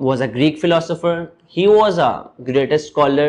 was a Greek philosopher, he was a greatest scholar,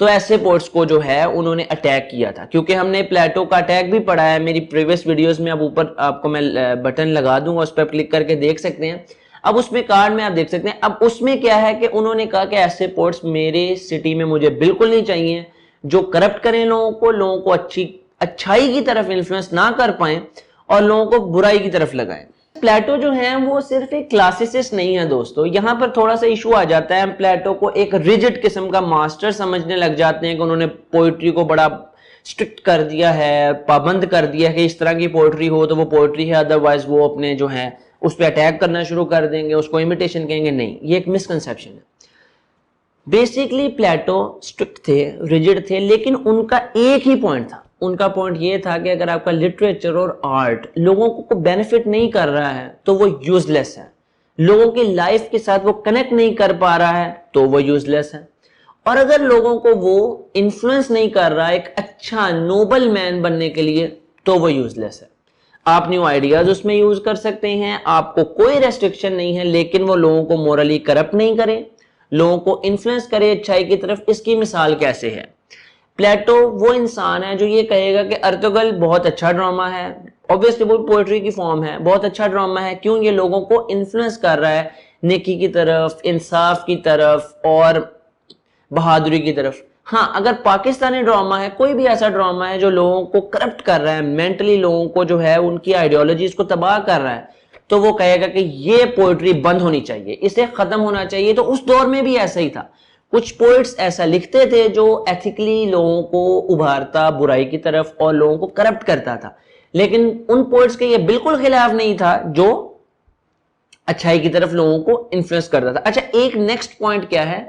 تو ایسے ports کو جو ہے انہوں نے اٹیک کیا تھا. کیونکہ ہم نے پلیٹو کا اٹیک بھی پڑھا ہے میری پریویس ویڈیوز میں, اب اوپر آپ کو میں بٹن لگا دوں گا, اس پر کلک کر کے دیکھ سکتے ہیں. اب اس میں کارڈ میں آپ دیکھ سکتے ہیں. اب اس میں کیا ہے کہ انہوں نے کہا کہ ایسے پورٹس میرے سٹی میں مجھے بالکل نہیں چاہیے جو کرپٹ کریں لوگوں کو اچھائی کی طرف انفلوئنس نہ کر پائیں اور لوگوں کو برائی کی طرف لگائیں. پلیٹو جو ہیں وہ صرف ایک کلاسسسٹ نہیں ہے دوستو. یہاں پر تھوڑا سا ایشو آ جاتا ہے, ہم پلیٹو کو ایک ریجڈ قسم کا ماسٹر سمجھنے لگ جاتے ہیں کہ انہوں نے پوئٹری کو بڑا سٹرکٹ کر دیا ہے, پابند کر دیا ہے کہ اس طرح کی پوئٹری ہو تو وہ پوئٹری ہے, ادروائز وہ اپنے جو ہے اس پہ اٹیک کرنا شروع کر دیں گے, اس کو امیٹیشن کہیں گے. نہیں, یہ ایک مسکنسیپشن ہے. بیسیکلی پلیٹو سٹرکٹ تھے, ریجڈ تھے, لیکن ان کا ایک ہی پوائنٹ تھا. ان کا پوائنٹ یہ تھا کہ اگر آپ کا لٹریچر اور آرٹ لوگوں کو بینیفٹ نہیں کر رہا ہے تو وہ یوز لیس ہے, لوگوں کی لائف کے ساتھ وہ کنیکٹ نہیں کر پا رہا ہے تو وہ یوز لیس ہے, اور اگر لوگوں کو وہ انفلوئنس نہیں کر رہا ایک اچھا نوبل مین بننے کے لیے تو وہ یوز لیس ہے. آپ نیو آئیڈیاز اس میں یوز کر سکتے ہیں, آپ کو کوئی ریسٹرکشن نہیں ہے, لیکن وہ لوگوں کو مورلی کرپٹ نہیں کرے, لوگوں کو انفلوئنس کرے اچھائی کی طرف. اس کی مثال کیسے ہے؟ پلیٹو وہ انسان ہے جو یہ کہے گا کہ ارطغرل بہت اچھا ڈرامہ ہے, obviously وہ پوئٹری کی فارم ہے, بہت اچھا ڈرامہ ہے. کیوں؟ یہ لوگوں کو انفلوئنس کر رہا ہے نیکی کی طرف, انصاف کی طرف اور بہادری کی طرف. ہاں, اگر پاکستانی ڈرامہ ہے, کوئی بھی ایسا ڈرامہ ہے جو لوگوں کو کرپٹ کر رہا ہے, مینٹلی لوگوں کو جو ہے ان کی آئیڈیالوجیز کو تباہ کر رہا ہے, تو وہ کہے گا کہ یہ پوئٹری بند ہونی چاہیے, اسے ختم ہونا چاہیے. تو اس دور میں بھی ایسا ہی تھا, کچھ پوئٹس ایسا لکھتے تھے جو ایتھیکلی لوگوں کو ابھارتا برائی کی طرف اور لوگوں کو کرپٹ کرتا تھا, لیکن ان پوئٹس کے یہ بالکل خلاف نہیں تھا جو اچھائی کی طرف لوگوں کو انفلوئنس کرتا تھا. اچھا, ایک نیکسٹ پوائنٹ کیا ہے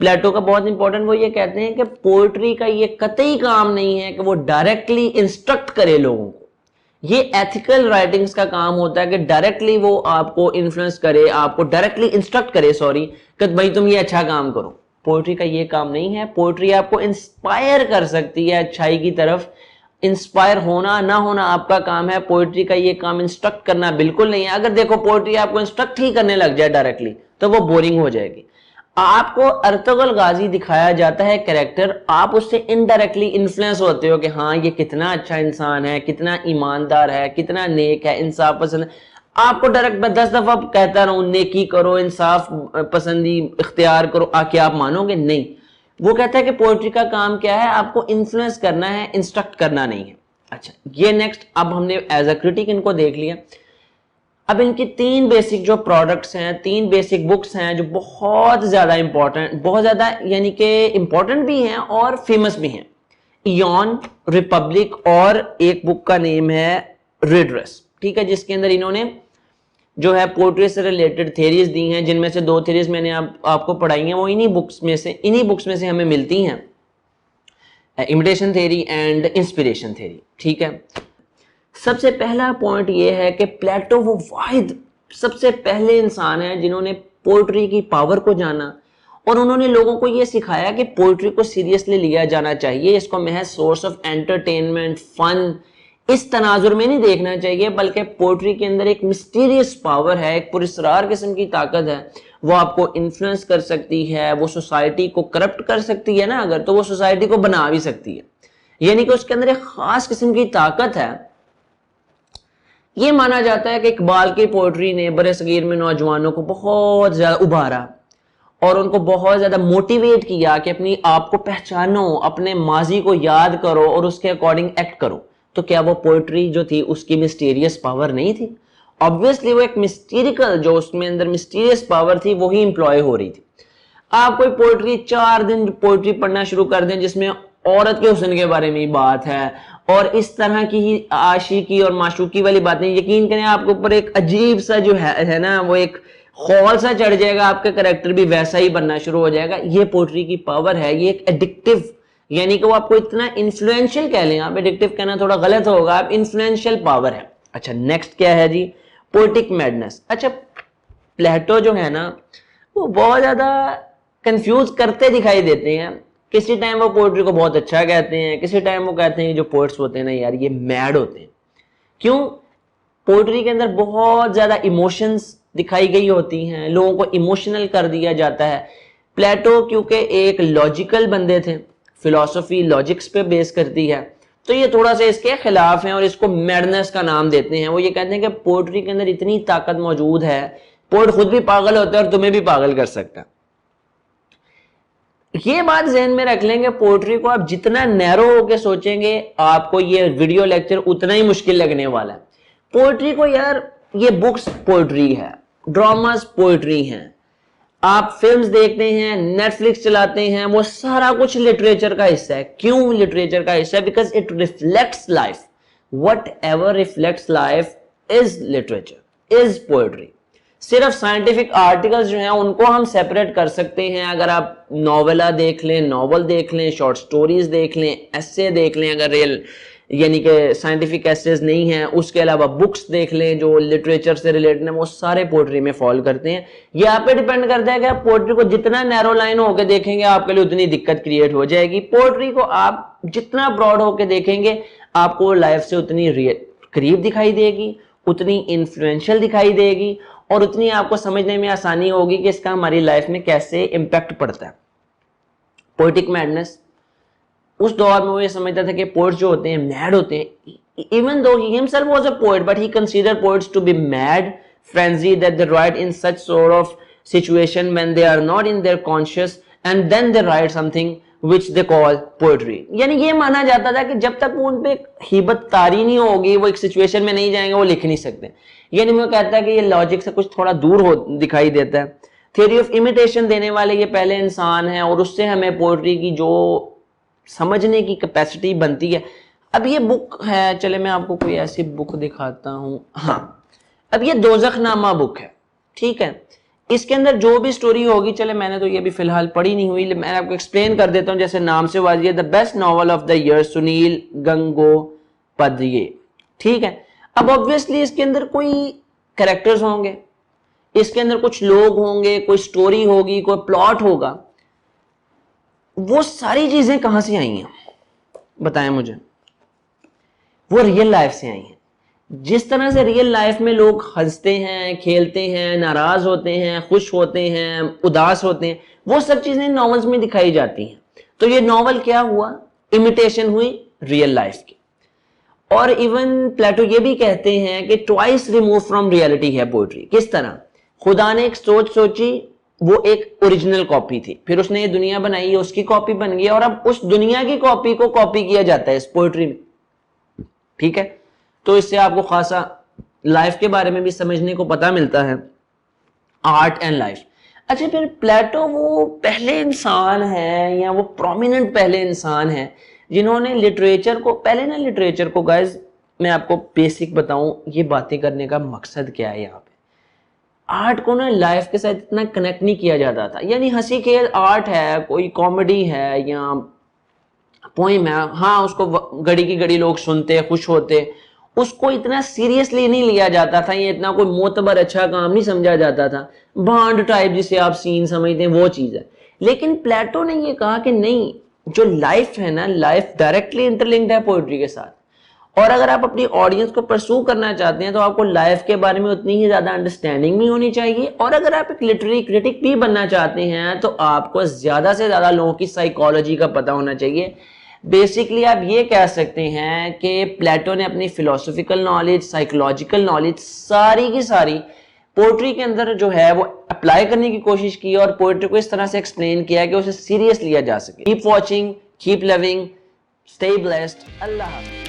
پلیٹو کا بہت امپورٹنٹ, وہ یہ کہتے ہیں کہ پوئٹری کا یہ قطعی کام نہیں ہے کہ وہ ڈائریکٹلی انسٹرکٹ کرے لوگوں کو. یہ ایتھیکل رائٹنگز کا کام ہوتا ہے کہ ڈائریکٹلی وہ آپ کو انفلوئنس کرے, آپ کو ڈائریکٹلی انسٹرکٹ کرے کہ بھائی تم یہ اچھا کام کرو. پوئٹری کا یہ کام نہیں ہے. پوئٹری آپ کو انسپائر کر سکتی ہے اچھائی کی طرف. انسپائر ہونا نہ ہونا آپ کا کام ہے, پوئٹری کا یہ کام انسٹرکٹ کرنا بالکل نہیں ہے. اگر دیکھو پوئٹری آپ کو انسٹرکٹ ہی کرنے لگ جائے ڈائریکٹلی تو وہ بورنگ ہو جائے گی. آپ کو ارطغرل غازی دکھایا جاتا ہے کریکٹر, آپ اس سے انڈائریکٹلی انفلوئنس ہوتے ہو کہ ہاں یہ کتنا اچھا انسان ہے, کتنا ایماندار ہے, کتنا نیک ہے, انصاف پسند ہے. آپ کو ڈائریکٹ میں 10 دفعہ کہتا رہوں نیکی کرو, انصاف پسندی اختیار کرو, کیا آپ مانو گے؟ نہیں. وہ کہتا ہے کہ پوئٹری کا کام کیا ہے, آپ کو انفلوئنس کرنا ہے, انسٹرکٹ کرنا نہیں ہے. اچھا, یہ نیکسٹ, اب ہم نے ایز اے کرٹک ان کو دیکھ لیا. اب ان کی 3 بیسک جو پروڈکٹس ہیں, 3 بیسک بکس ہیں جو بہت زیادہ امپورٹنٹ, بہت زیادہ یعنی کہ امپورٹنٹ بھی ہیں اور فیمس بھی ہیں. ایون, ریپبلک, اور ایک بک کا نیم ہے ریڈرس, ٹھیک ہے, جس کے اندر انہوں نے جو ہے پوئٹری سے ریلیٹڈ تھیریز دی ہیں, جن میں سے 2 تھیریز میں نے آپ کو پڑھائی ہیں, وہ انہی بکس میں سے ہمیں ملتی ہیں, imitation theory and inspiration theory. ٹھیک ہے, سب سے پہلا پوائنٹ یہ ہے کہ پلیٹو وہ واحد سب سے پہلے انسان ہیں جنہوں نے پوئٹری کی پاور کو جانا, اور انہوں نے لوگوں کو یہ سکھایا کہ پوئٹری کو سیریسلی لیا جانا چاہیے, اس کو محض سورس آف انٹرٹینمنٹ, فن, اس تناظر میں نہیں دیکھنا چاہیے, بلکہ پوئٹری کے اندر ایک مسٹیریس پاور ہے, ایک پراسرار قسم کی طاقت ہے. وہ آپ کو انفلوئنس کر سکتی ہے, وہ سوسائٹی کو کرپٹ کر سکتی ہے نا, اگر تو وہ سوسائٹی کو بنا بھی سکتی ہے. یعنی کہ اس کے اندر ایک خاص قسم کی طاقت ہے. یہ مانا جاتا ہے کہ اقبال کی پوئٹری نے برصغیر میں نوجوانوں کو بہت زیادہ ابھارا اور ان کو بہت زیادہ موٹیویٹ کیا کہ اپنی آپ کو پہچانو, اپنے ماضی کو یاد کرو اور اس کے اکارڈنگ ایکٹ کرو. تو کیا وہ پوئٹری جو تھی اس کی مسٹیریس پاور نہیں تھی؟ obviously وہ ایک مسٹیریکل, جو اس میں اندر مسٹیریس پاور تھی وہی امپلوائے ہو رہی تھی. آپ کوئی پوئٹری 4 دن پوئٹری پڑھنا شروع کر دیں جس میں عورت کے حسن کے بارے میں بات ہے اور اس طرح کی ہی عاشقی اور معشوقی والی باتیں, یقین کریں آپ کے اوپر ایک عجیب سا جو ہے نا, وہ ایک خول سا چڑھ جائے گا, آپ کا کریکٹر بھی ویسا ہی بننا شروع ہو جائے گا. یہ پوئٹری کی پاور ہے, یہ ایک ایڈکٹیو, یعنی کہ وہ آپ کو اتنا انفلوئنشل کہہ لیں, آپ ایڈکٹیو کہنا تھوڑا غلط ہوگا, آپ انفلوئنشل پاور ہے. اچھا, نیکسٹ کیا ہے جی؟ Poetic madness. اچھا, پلیٹو جو ہے نا وہ بہت زیادہ کنفیوز کرتے دکھائی دیتے ہیں. کسی ٹائم وہ پوئٹری کو بہت اچھا کہتے ہیں, کسی ٹائم وہ کہتے ہیں جو پوئٹس ہوتے ہیں نا یار یہ میڈ ہوتے ہیں. کیوں؟ پوئٹری کے اندر بہت زیادہ ایموشنز دکھائی گئی ہوتی ہیں, لوگوں کو ایموشنل کر دیا جاتا ہے. پلیٹو کیونکہ ایک لاجیکل بندے تھے, فلسفی لاجکس پہ بیس کرتی ہے، تو یہ تھوڑا سا اس کے خلاف ہیں اور اس کو میڈنس کا نام دیتے ہیں. وہ یہ کہتے ہیں کہ پوئٹری کے اندر اتنی طاقت موجود ہے، پوئٹ خود بھی پاگل ہوتا ہے اور تمہیں بھی پاگل کر سکتا ہے. یہ بات ذہن میں رکھ لیں گے، پوئٹری کو آپ جتنا نیرو ہو کے سوچیں گے آپ کو یہ ویڈیو لیکچر اتنا ہی مشکل لگنے والا ہے. پوئٹری کو یار، یہ بکس پوئٹری ہے، ڈراماز پوئٹری ہیں، آپ فلمز دیکھتے ہیں، نیٹ فلکس چلاتے ہیں، وہ سارا کچھ لٹریچر کا حصہ ہے. کیوں لٹریچر کا حصہ ہے؟ Because it reflects life. What ever reflects life is literature, is poetry. صرف سائنٹیفک آرٹیکلز جو ہیں ان کو ہم سیپریٹ کر سکتے ہیں. اگر آپ ناولہ دیکھ لیں، ناول دیکھ لیں، شارٹ سٹوریز دیکھ لیں، ایسے دیکھ لیں، اگر ریل یعنی کہ سائنٹیفک ایسیز نہیں ہیں، اس کے علاوہ بکس دیکھ لیں جو لٹریچر سے ریلیٹڈ ہیں، وہ سارے پوئٹری میں فال کرتے ہیں. یہ آپ پہ ڈیپینڈ کرتا ہے کہ آپ پوئٹری کو جتنا نیرو لائن ہو کے دیکھیں گے آپ کے لیے اتنی دقت کریٹ ہو جائے گی. پوئٹری کو آپ جتنا براڈ ہو کے دیکھیں گے آپ کو لائف سے اتنی قریب دکھائی دے گی، اتنی انفلوئنشل دکھائی دے گی، اور اتنی آپ کو سمجھنے میں آسانی ہوگی کہ اس کا ہماری لائف میں کیسے امپیکٹ پڑتا ہے. پوئٹک میڈنس، اس دور میں وہ یہ سمجھتا تھا کہ پوئٹس جو ہوتے ہیں میڈ ہوتے ہیں. even though he himself was a poet, but he considered poets to be mad, frenzied, that they write in such sort of situation when they are not in their conscious, and then they write something which they call poetry. یعنی یہ مانا جاتا تھا کہ جب تک وہ ان پہ ہیبت طاری نہیں ہوگی، وہ ایک سچویشن میں نہیں جائیں گے، وہ لکھ نہیں سکتے. یعنی میں کہتا ہے کہ یہ لاجک سے کچھ تھوڑا دور دکھائی دیتا ہے. تھیوری آف امیٹیشن دینے والے یہ پہلے انسان ہیں، اور اس سے ہمیں پوئٹری کی جو سمجھنے کی کیپیسٹی بنتی ہے. اب یہ بک ہے، چلے میں آپ کو کوئی ایسی بک دکھاتا ہوں. ہاں، اب یہ دوزخ نامہ بک ہے، ٹھیک ہے. اس کے اندر جو بھی سٹوری ہوگی، چلے میں نے تو یہ بھی فی الحال پڑھی نہیں ہوئی، میں آپ کو ایکسپلین کر دیتا ہوں. جیسے نام سے واضح ہے، the best novel of the year, Sunil Gangopadhyay, ٹھیک ہے. اب obviously اس کے اندر کوئی کریکٹرز ہوں گے، اس کے اندر کچھ لوگ ہوں گے، کوئی سٹوری ہوگی، کوئی پلاٹ ہوگا. وہ ساری چیزیں کہاں سے آئی ہیں بتائیں مجھے؟ وہ ریئل لائف سے آئی ہیں. جس طرح سے ریئل لائف میں لوگ ہنستے ہیں، کھیلتے ہیں، ناراض ہوتے ہیں، خوش ہوتے ہیں، اداس ہوتے ہیں، وہ سب چیزیں ناولز میں دکھائی جاتی ہیں. تو یہ ناول کیا ہوا؟ امیٹیشن ہوئی ریئل لائف کی. اور ایون پلیٹو یہ بھی کہتے ہیں کہ ٹوائس ریموو فرام ریئلٹی ہے پوئٹری. کس طرح؟ خدا نے ایک سوچ سوچی، وہ ایک اوریجنل کاپی تھی، پھر اس نے یہ دنیا بنائی، اس کی کاپی بن گئی، اور اب اس دنیا کی کاپی کو کاپی کیا جاتا ہے اس پوئٹری میں. ٹھیک ہے، تو اس سے آپ کو خاصا لائف کے بارے میں بھی سمجھنے کو پتہ ملتا ہے، آرٹ اینڈ لائف. اچھا، پھر پلیٹو وہ پہلے انسان ہے یا وہ پرومیننٹ پہلے انسان ہے جنہوں نے لٹریچر کو، پہلے نا لٹریچر کو گائز میں آپ کو بیسک بتاؤں یہ باتیں کرنے کا مقصد کیا ہے. یہاں پہ آرٹ کو نا لائف کے ساتھ اتنا کنیکٹ نہیں کیا جاتا تھا. یعنی ہنسی کھیل آرٹ ہے، کوئی کامیڈی ہے یا پوئم ہے، ہاں اس کو گھڑی کی گھڑی لوگ سنتے، خوش ہوتے، اس کو اتنا سیریسلی نہیں لیا جاتا تھا، یہ اتنا کوئی معتبر اچھا کام نہیں سمجھا جاتا تھا. بانڈ ٹائپ جسے آپ سین سمجھتے ہیں وہ چیز ہے. لیکن پلیٹو نے یہ کہا کہ نہیں، جو لائف ہے نا، لائف ڈائریکٹلی انٹرلنکڈ ہے پوئٹری کے ساتھ. اور اگر آپ اپنی آڈینس کو پرسو کرنا چاہتے ہیں تو آپ کو لائف کے بارے میں اتنی ہی زیادہ انڈرسٹینڈنگ بھی ہونی چاہیے. اور اگر آپ ایک لٹری کرٹک بھی بننا چاہتے ہیں تو آپ کو زیادہ سے زیادہ لوگوں کی سائیکالوجی کا پتہ ہونا چاہیے. بیسکلی آپ یہ کہہ سکتے ہیں کہ پلیٹو نے اپنی فلسفیکل نالج، سائیکولوجیکل نالج ساری کی ساری پوئٹری کے اندر جو ہے وہ اپلائی کرنے کی کوشش کی، اور پوئٹری کو اس طرح سے ایکسپلین کیا کہ اسے سیریس لیا جا سکے. کیپ واچنگ، کیپ لونگ، اسٹے بلیسڈ. اللہ حافظ.